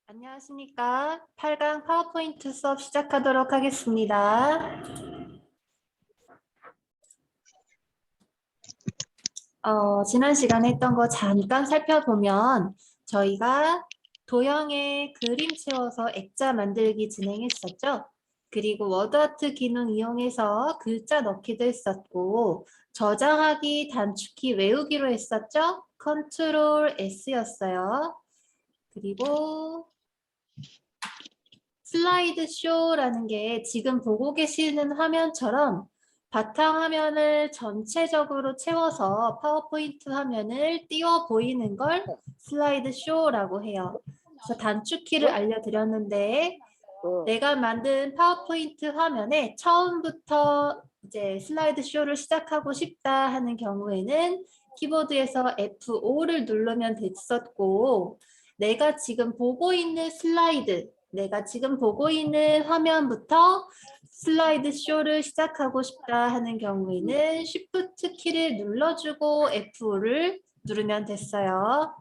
안녕하십니까. 8강 파워포인트 수업 시작하도록 하겠습니다. 지난 시간에 했던 거 잠깐 살펴보면 저희가 도형에 그림 채워서 액자 만들기 진행했었죠. 그리고 워드아트 기능 이용해서 글자 넣기도 했었고 저장하기, 단축키 외우기로 했었죠. 컨트롤 S였어요. 그리고 슬라이드 쇼라는 게 지금 보고 계시는 화면처럼 바탕화면을 전체적으로 채워서 파워포인트 화면을 띄워 보이는 걸 슬라이드 쇼라고 해요. 그래서 단축키를 알려드렸는데 내가 만든 파워포인트 화면에 처음부터 이제 슬라이드 쇼를 시작하고 싶다 하는 경우에는 키보드에서 F5를 누르면 됐었고 내가 지금 보고 있는 내가 지금 보고 있는 화면부터 슬라이드 쇼를 시작하고 싶다 하는 경우에는 Shift 키를 눌러주고 F5를 누르면 됐어요.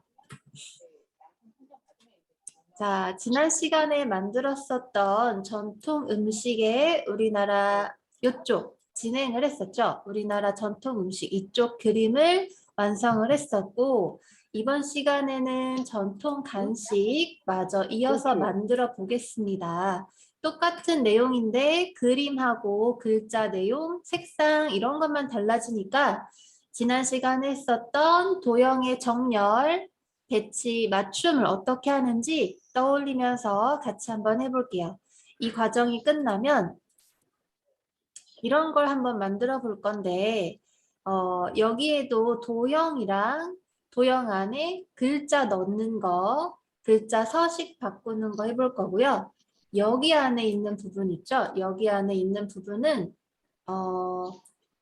자, 지난 시간에 만들었었던 전통 음식의 우리나라 이쪽 진행을 했었죠. 우리나라 전통 음식 이쪽 그림을 완성을 했었고 이번 시간에는 전통 간식 마저 이어서 만들어 보겠습니다. 똑같은 내용인데 그림하고 글자 내용, 색상 이런 것만 달라지니까 지난 시간에 했었던 도형의 정렬, 배치, 맞춤을 어떻게 하는지 떠올리면서 같이 한번 해볼게요. 이 과정이 끝나면 이런 걸 한번 만들어 볼 건데 여기에도 도형이랑 도형 안에 글자 넣는 거, 글자 서식 바꾸는 거 해볼 거고요. 여기 안에 있는 부분 있죠? 여기 안에 있는 부분은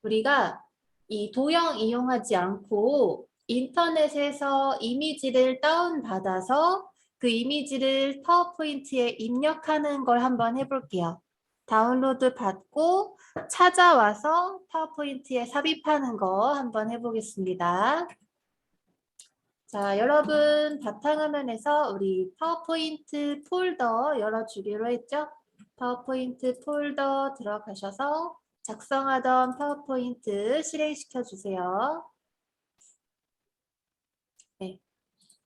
우리가 이 도형 이용하지 않고 인터넷에서 이미지를 다운받아서 그 이미지를 파워포인트에 입력하는 걸 한번 해볼게요. 다운로드 받고 찾아와서 파워포인트에 삽입하는 거 한번 해보겠습니다. 자, 여러분 바탕화면에서 우리 파워포인트 폴더 열어주기로 했죠? 파워포인트 폴더 들어가셔서 작성하던 파워포인트 실행시켜 주세요. 네.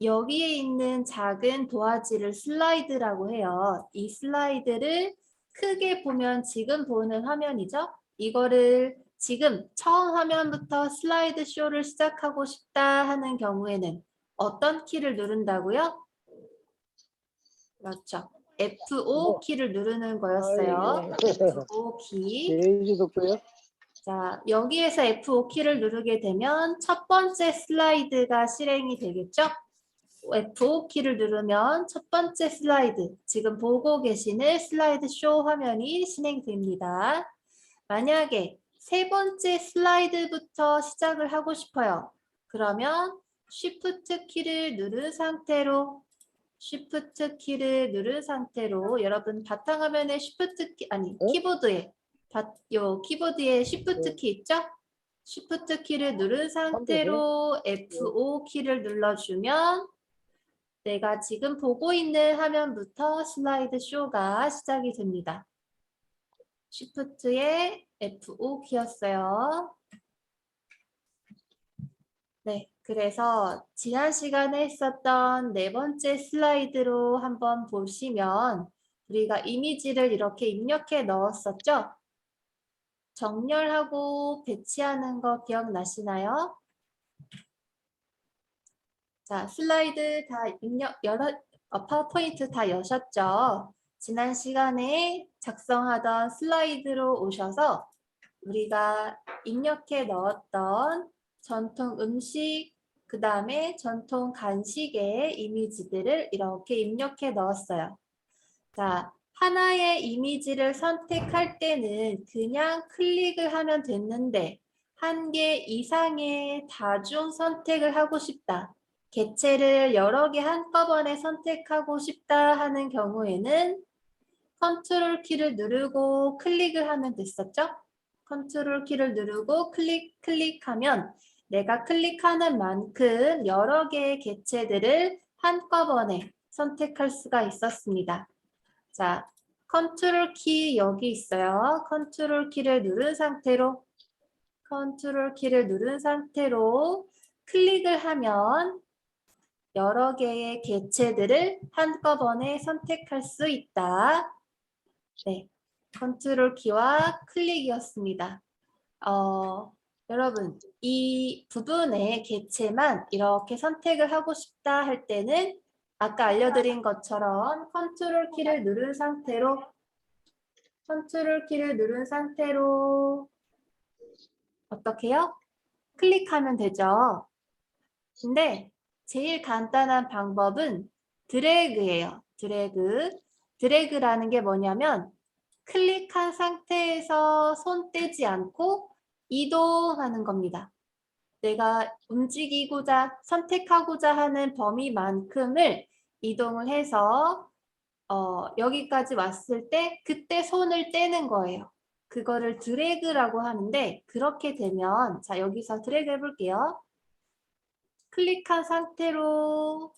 여기에 있는 작은 도화지를 슬라이드라고 해요. 이 슬라이드를 크게 보면 지금 보는 화면이죠? 이거를 지금 처음 화면부터 슬라이드 쇼를 시작하고 싶다 하는 경우에는 어떤 키를 누른다고요? 그렇죠. F5 키를 누르는 거였어요. F5 키. 자, 여기에서 F5 키를 누르게 되면 첫 번째 슬라이드가 실행이 되겠죠? F5 키를 누르면 첫 번째 슬라이드, 지금 보고 계시는 슬라이드 쇼 화면이 진행됩니다. 만약에 세 번째 슬라이드부터 시작을 하고 싶어요. 그러면 Shift 키를 누른 상태로 여러분 바탕화면에 Shift 키 키보드에 키보드에 Shift 키 있죠? Shift 키를 누른 상태로 F5 키를 눌러주면 내가 지금 보고 있는 화면부터 슬라이드 쇼가 시작이 됩니다. Shift의 F5 키였어요. 네, 그래서 지난 시간에 했었던 네 번째 슬라이드로 한번 보시면 우리가 이미지를 이렇게 입력해 넣었었죠? 정렬하고 배치하는 거 기억나시나요? 자, 슬라이드 다 파워포인트 다 여셨죠? 지난 시간에 작성하던 슬라이드로 오셔서 우리가 입력해 넣었던 전통 음식, 그 다음에 전통 간식의 이미지들을 이렇게 입력해 넣었어요. 자, 하나의 이미지를 선택할 때는 그냥 클릭을 하면 됐는데 한 개 이상의 다중 선택을 하고 싶다. 개체를 여러 개 한꺼번에 선택하고 싶다 하는 경우에는 컨트롤 키를 누르고 클릭을 하면 됐었죠? 컨트롤 키를 누르고 클릭하면 내가 클릭하는 만큼 여러 개의 개체들을 한꺼번에 선택할 수가 있었습니다. 자, 컨트롤 키 여기 있어요. 컨트롤 키를 누른 상태로 클릭을 하면 여러 개의 개체들을 한꺼번에 선택할 수 있다. 네, 컨트롤 키와 클릭이었습니다. 여러분, 이 부분의 개체만 이렇게 선택을 하고 싶다 할 때는 아까 알려드린 것처럼 컨트롤 키를 누른 상태로 어떻게 해요? 클릭하면 되죠. 근데 제일 간단한 방법은 드래그예요. 드래그라는 게 뭐냐면 클릭한 상태에서 손 떼지 않고 이동하는 겁니다. 내가 움직이고자 선택하고자 하는 범위만큼을 이동을 해서 여기까지 왔을 때 그때 손을 떼는 거예요. 그거를 드래그라고 하는데 그렇게 되면 자 여기서 드래그 해볼게요. 클릭한 상태로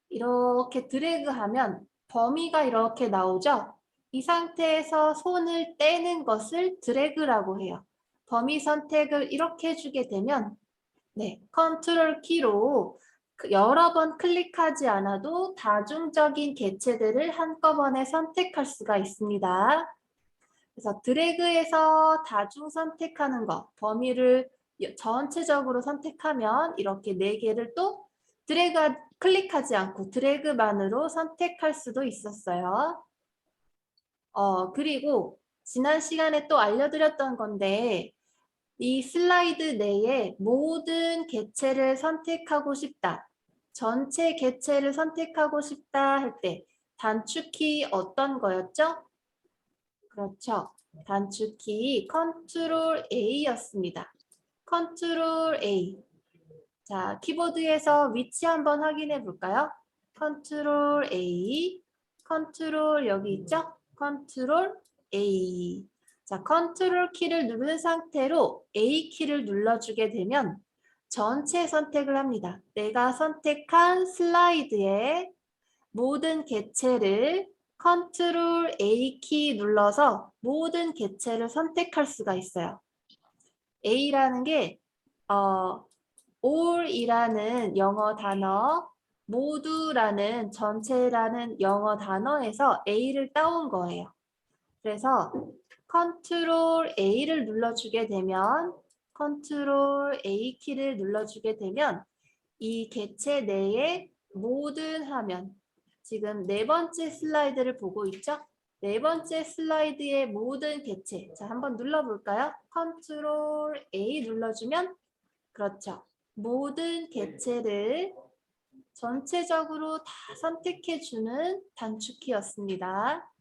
이렇게 드래그하면 범위가 이렇게 나오죠. 이 상태에서 손을 떼는 것을 드래그라고 해요. 범위 선택을 이렇게 해주게 되면 네, 컨트롤 키로 여러 번 클릭하지 않아도 다중적인 개체들을 한꺼번에 선택할 수가 있습니다. 그래서 드래그에서 다중 선택하는 거, 범위를 전체적으로 선택하면 이렇게 4개를 또 클릭하지 않고 드래그만으로 선택할 수도 있었어요. 그리고 지난 시간에 또 알려드렸던 건데 이 슬라이드 내에 모든 개체를 선택하고 싶다. 전체 개체를 선택하고 싶다 할 때 단축키 어떤 거였죠? 그렇죠. 단축키 컨트롤 A였습니다. 컨트롤 A. 자, 키보드에서 위치 한번 확인해 볼까요? 컨트롤 A. 컨트롤 여기 있죠? 컨트롤 A. 자, 컨트롤 키를 누른 상태로 A 키를 눌러주게 되면 전체 선택을 합니다. 내가 선택한 슬라이드의 모든 개체를 컨트롤 A 키 눌러서 모든 개체를 선택할 수가 있어요. A라는 게 all이라는 영어 단어, 모두라는 전체라는 영어 단어에서 A를 따온 거예요. 그래서 컨트롤 A를 눌러주게 되면 컨트롤 A 키를 눌러주게 되면 이 개체 내에 모든 화면 지금 4번째 슬라이드를 보고 있죠? 4번째 슬라이드의 모든 개체 자 한번 눌러볼까요? 컨트롤 A 눌러주면 그렇죠. 모든 개체를 전체적으로 다 선택해주는 단축키였습니다.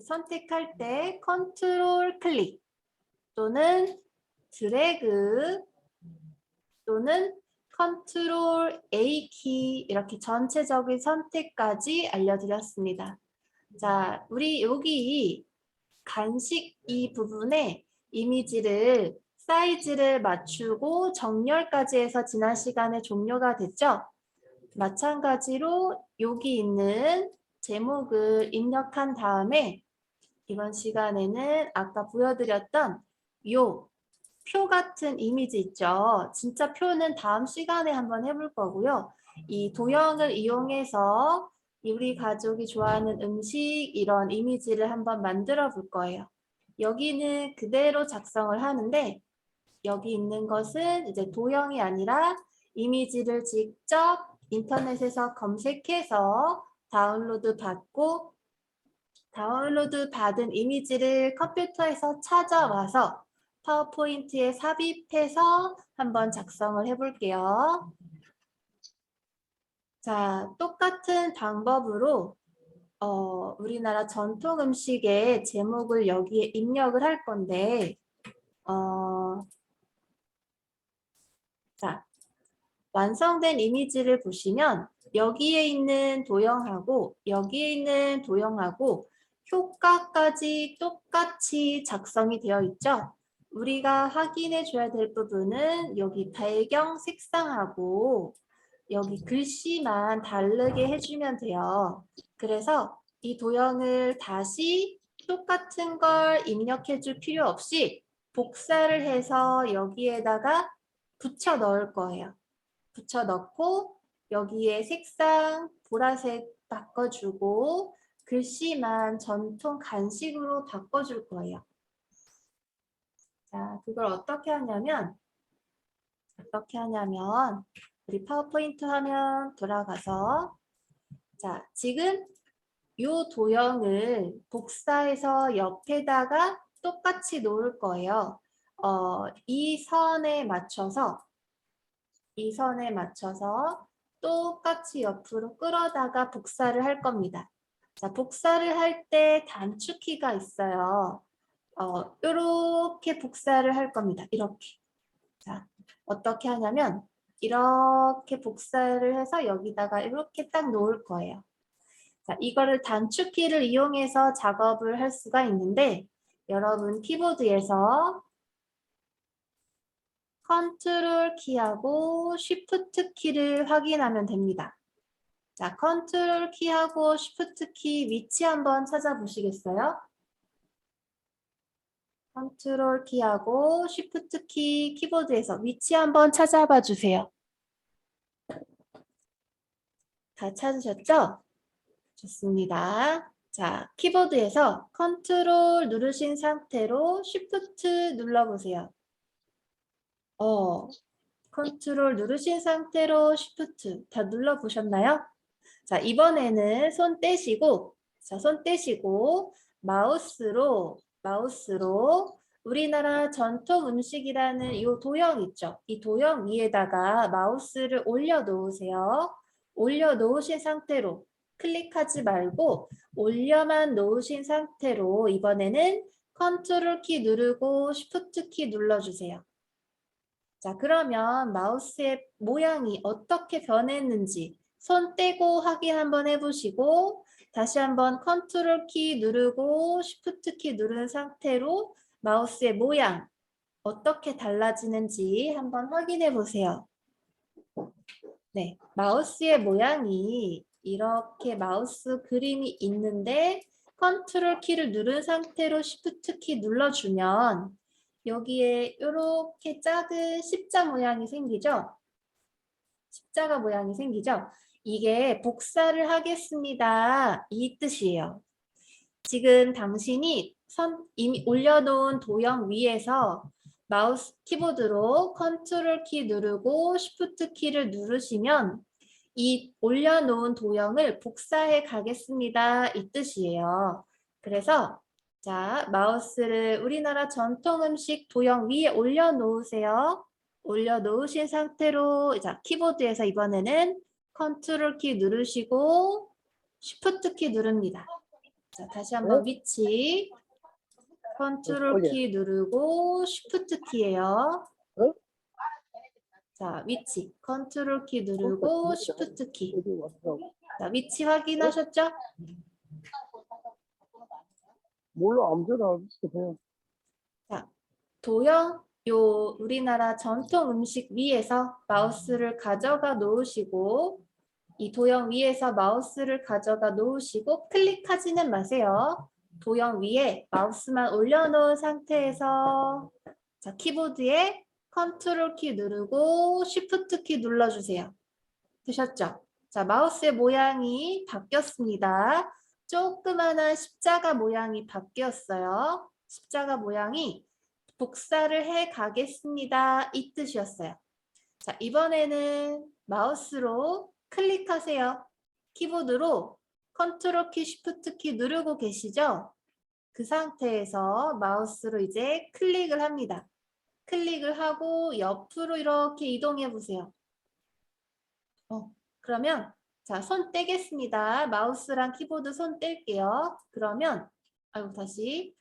선택할 때 컨트롤 클릭 또는 드래그 또는 컨트롤 A 키 이렇게 전체적인 선택까지 알려드렸습니다. 자, 우리 여기 간식 이 부분에 이미지를 사이즈를 맞추고 정렬까지 해서 지난 시간에 종료가 됐죠? 마찬가지로 여기 있는 제목을 입력한 다음에 이번 시간에는 아까 보여드렸던 요 표 같은 이미지 있죠. 진짜 표는 다음 시간에 한번 해볼 거고요. 이 도형을 이용해서 우리 가족이 좋아하는 음식 이런 이미지를 한번 만들어 볼 거예요. 여기는 그대로 작성을 하는데 여기 있는 것은 이제 도형이 아니라 이미지를 직접 인터넷에서 검색해서 다운로드 받고 다운로드 받은 이미지를 컴퓨터에서 찾아와서 파워포인트에 삽입해서 한번 작성을 해볼게요. 자, 똑같은 방법으로 우리나라 전통 음식의 제목을 여기에 입력을 할 건데 자, 완성된 이미지를 보시면 여기에 있는 도형하고 여기에 있는 도형하고 효과까지 똑같이 작성이 되어 있죠. 우리가 확인해 줘야 될 부분은 여기 배경 색상하고 여기 글씨만 다르게 해주면 돼요. 그래서 이 도형을 다시 똑같은 걸 입력해 줄 필요 없이 복사를 해서 여기에다가 붙여 넣을 거예요. 붙여 넣고 여기에 색상 보라색 바꿔주고 글씨만 전통 간식으로 바꿔줄 거예요. 자, 그걸 어떻게 하냐면 우리 파워포인트 화면 돌아가서 자, 지금 이 도형을 복사해서 옆에다가 똑같이 놓을 거예요. 이 선에 맞춰서 똑같이 옆으로 끌어다가 복사를 할 겁니다. 자, 복사를 할 때 단축키가 있어요. 이렇게 복사를 할 겁니다. 이렇게. 자, 어떻게 하냐면 이렇게 복사를 해서 여기다가 이렇게 딱 놓을 거예요. 자, 이거를 단축키를 이용해서 작업을 할 수가 있는데 여러분 키보드에서 컨트롤 키하고 쉬프트 키를 확인하면 됩니다. 자, 컨트롤 키하고 쉬프트 키 위치 한번 찾아보시겠어요? 컨트롤 키하고 쉬프트 키 키보드에서 위치 한번 찾아봐 주세요. 다 찾으셨죠? 좋습니다. 자, 키보드에서 컨트롤 누르신 상태로 쉬프트 눌러보세요. 컨트롤 누르신 상태로 쉬프트 다 눌러보셨나요? 자, 이번에는 손 떼시고 마우스로 우리나라 전통 음식이라는 이 도형 있죠? 이 도형 위에다가 마우스를 올려놓으세요. 올려놓으신 상태로 클릭하지 말고 올려만 놓으신 상태로 이번에는 컨트롤 키 누르고 쉬프트 키 눌러주세요. 자, 그러면 마우스의 모양이 어떻게 변했는지 손 떼고 확인 한번 해보시고 다시 한번 컨트롤 키 누르고 쉬프트 키 누른 상태로 마우스의 모양 어떻게 달라지는지 한번 확인해 보세요. 네, 마우스의 모양이 이렇게 마우스 그림이 있는데 컨트롤 키를 누른 상태로 쉬프트 키 눌러주면 여기에 이렇게 작은 십자 모양이 생기죠? 십자가 모양이 생기죠? 이게 복사를 하겠습니다. 이 뜻이에요. 지금 당신이 이미 올려놓은 도형 위에서 마우스 키보드로 컨트롤 키 누르고 쉬프트 키를 누르시면 이 올려놓은 도형을 복사해 가겠습니다. 이 뜻이에요. 그래서 자, 마우스를 우리나라 전통 음식 도형 위에 올려놓으세요. 올려놓으신 상태로 자, 키보드에서 이번에는 컨트롤 키 누르시고 쉬프트 키 누릅니다. 자, 다시 한번 위치 컨트롤 키 누르고 쉬프트 키예요. 자, 위치 컨트롤 키 누르고 쉬프트 키. 자, 위치 확인하셨죠? 몰라, 아무데나 비슷해. 자, 도형 우리나라 전통 음식 위에서 마우스를 가져가 놓으시고 이 도형 위에서 마우스를 가져가 놓으시고 클릭하지는 마세요. 도형 위에 마우스만 올려놓은 상태에서 자, 키보드에 컨트롤 키 누르고 쉬프트 키 눌러주세요. 되셨죠? 자, 마우스의 모양이 바뀌었습니다. 조그마한 십자가 모양이 바뀌었어요. 십자가 모양이 복사를 해 가겠습니다. 이 뜻이었어요. 자, 이번에는 마우스로 클릭하세요. 키보드로 컨트롤 키, 쉬프트 키 누르고 계시죠? 그 상태에서 마우스로 이제 클릭을 합니다. 클릭을 하고 옆으로 이렇게 이동해 보세요. 그러면 자, 손 떼겠습니다. 마우스랑 키보드 손 뗄게요. 그러면 다시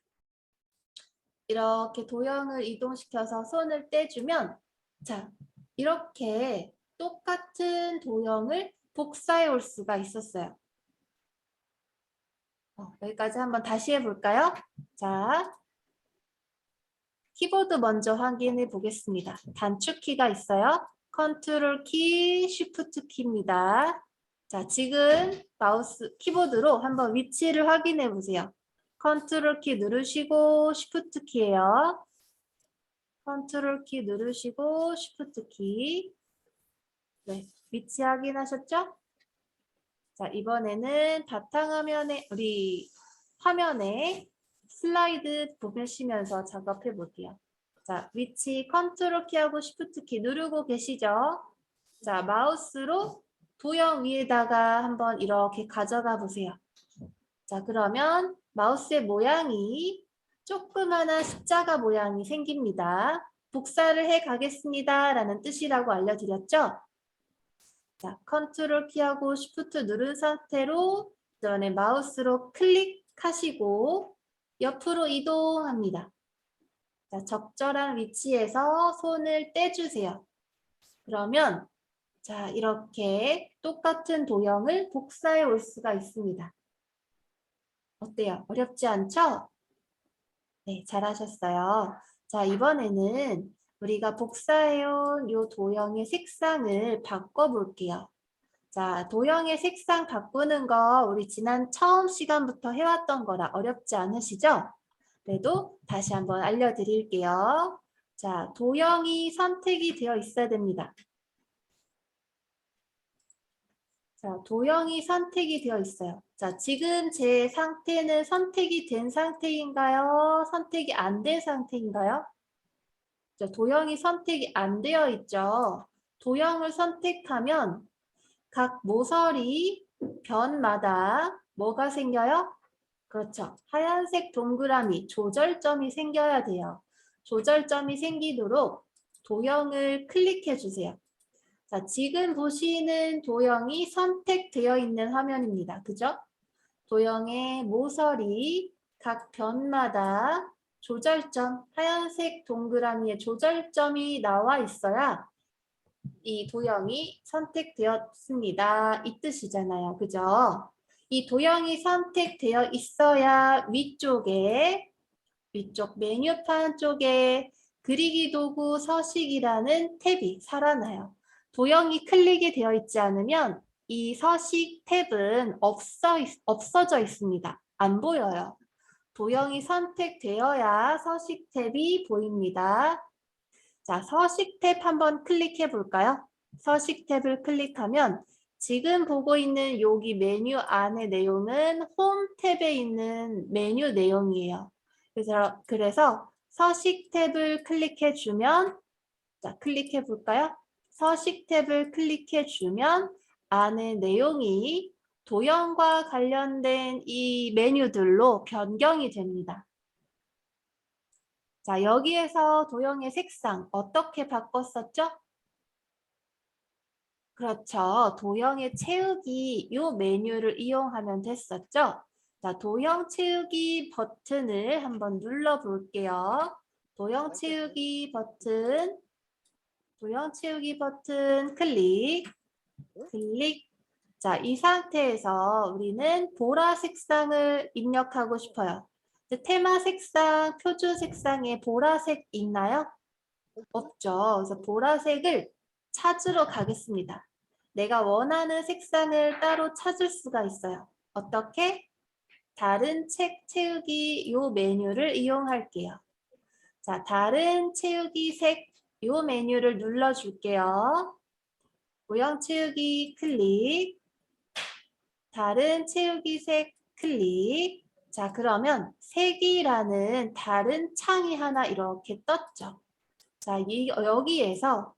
이렇게 도형을 이동시켜서 손을 떼주면 자, 이렇게 똑같은 도형을 복사해 올 수가 있었어요. 여기까지 한번 다시 해볼까요? 자, 키보드 먼저 확인해 보겠습니다. 단축키가 있어요. 컨트롤 키, 쉬프트 키입니다. 자, 지금 마우스 키보드로 한번 위치를 확인해 보세요. 컨트롤 키 누르시고 쉬프트 키예요. 컨트롤 키 누르시고 쉬프트 키. 네, 위치 확인하셨죠? 자, 이번에는 바탕화면에 우리 화면에 슬라이드 보시면서 작업해 볼게요. 자, 위치 컨트롤 키하고 쉬프트 키 누르고 계시죠? 자, 마우스로 도형 위에다가 한번 이렇게 가져가 보세요. 자, 그러면 마우스의 모양이 조그마한 십자가 모양이 생깁니다. 복사를 해 가겠습니다. 라는 뜻이라고 알려드렸죠? 자, 컨트롤 키하고 쉬프트 누른 상태로 그다음에 마우스로 클릭하시고 옆으로 이동합니다. 자, 적절한 위치에서 손을 떼주세요. 그러면 자, 이렇게 똑같은 도형을 복사해 올 수가 있습니다. 어때요? 어렵지 않죠? 네, 잘하셨어요. 자, 이번에는 우리가 복사해온 이 도형의 색상을 바꿔볼게요. 자, 도형의 색상 바꾸는 거 우리 지난 처음 시간부터 해왔던 거라 어렵지 않으시죠? 그래도 다시 한번 알려드릴게요. 자, 도형이 선택이 되어 있어야 됩니다. 자, 도형이 선택이 되어 있어요. 자, 지금 제 상태는 선택이 된 상태인가요? 선택이 안 된 상태인가요? 자, 도형이 선택이 안 되어 있죠. 도형을 선택하면 각 모서리 변마다 뭐가 생겨요? 그렇죠. 하얀색 동그라미, 조절점이 생겨야 돼요. 조절점이 생기도록 도형을 클릭해 주세요. 자, 지금 보시는 도형이 선택되어 있는 화면입니다. 그죠? 도형의 모서리, 각 변마다 조절점, 하얀색 동그라미에 조절점이 나와 있어야 이 도형이 선택되었습니다. 이 뜻이잖아요. 그죠? 이 도형이 선택되어 있어야 위쪽에, 위쪽 메뉴판 쪽에 그리기 도구 서식이라는 탭이 살아나요. 도형이 클릭이 되어 있지 않으면 이 서식 탭은 없어져 있습니다. 안 보여요. 도형이 선택되어야 서식 탭이 보입니다. 자, 서식 탭 한번 클릭해 볼까요? 서식 탭을 클릭하면 지금 보고 있는 여기 메뉴 안의 내용은 홈 탭에 있는 메뉴 내용이에요. 그래서 서식 탭을 클릭해 주면, 자, 클릭해 볼까요? 서식 탭을 클릭해 주면 안의 내용이 도형과 관련된 이 메뉴들로 변경이 됩니다. 자, 여기에서 도형의 색상 어떻게 바꿨었죠? 그렇죠. 도형의 채우기 이 메뉴를 이용하면 됐었죠. 자, 도형 채우기 버튼을 한번 눌러 볼게요. 도형 채우기 버튼, 도형 채우기 버튼 클릭, 클릭. 자, 이 상태에서 우리는 보라 색상을 입력하고 싶어요. 테마 색상, 표준 색상에 보라색 있나요? 없죠. 그래서 보라색을 찾으러 가겠습니다. 내가 원하는 색상을 따로 찾을 수가 있어요. 어떻게? 다른 책 채우기 요 메뉴를 이용할게요. 자, 다른 채우기 색 요 메뉴를 눌러줄게요. 모형 채우기 클릭, 다른 채우기 색 클릭. 자, 그러면 색이라는 다른 창이 하나 이렇게 떴죠. 자, 여기에서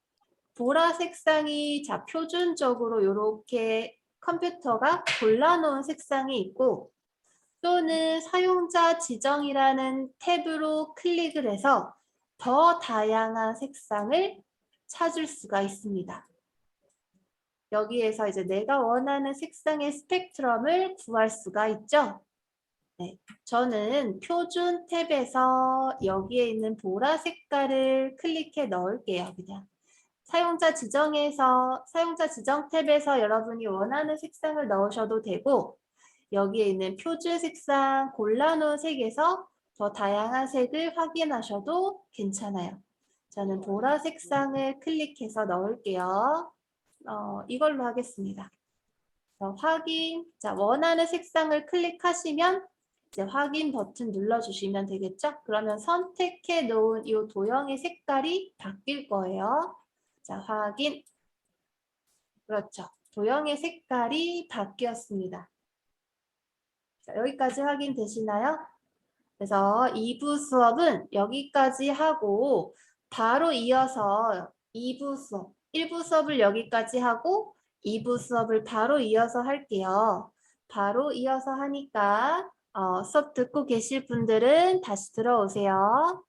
보라 색상이 자 표준적으로 이렇게 컴퓨터가 골라놓은 색상이 있고 또는 사용자 지정이라는 탭으로 클릭을 해서 더 다양한 색상을 찾을 수가 있습니다. 여기에서 이제 내가 원하는 색상의 스펙트럼을 구할 수가 있죠. 네, 저는 표준 탭에서 여기에 있는 보라 색깔을 클릭해 넣을게요. 그냥. 사용자 지정에서 사용자 지정 탭에서 여러분이 원하는 색상을 넣으셔도 되고 여기에 있는 표준 색상 골라놓은 색에서 더 다양한 색을 확인하셔도 괜찮아요. 저는 보라색 상을 클릭해서 넣을게요. 이걸로 하겠습니다. 확인. 자, 원하는 색상을 클릭하시면 이제 확인 버튼 눌러주시면 되겠죠? 그러면 선택해 놓은 이 도형의 색깔이 바뀔 거예요. 자, 확인. 그렇죠. 도형의 색깔이 바뀌었습니다. 자, 여기까지 확인되시나요? 그래서 2부 수업은 여기까지 하고 바로 이어서 2부 수업, 1부 수업을 여기까지 하고 2부 수업을 바로 이어서 할게요. 바로 이어서 하니까 수업 듣고 계실 분들은 다시 들어오세요.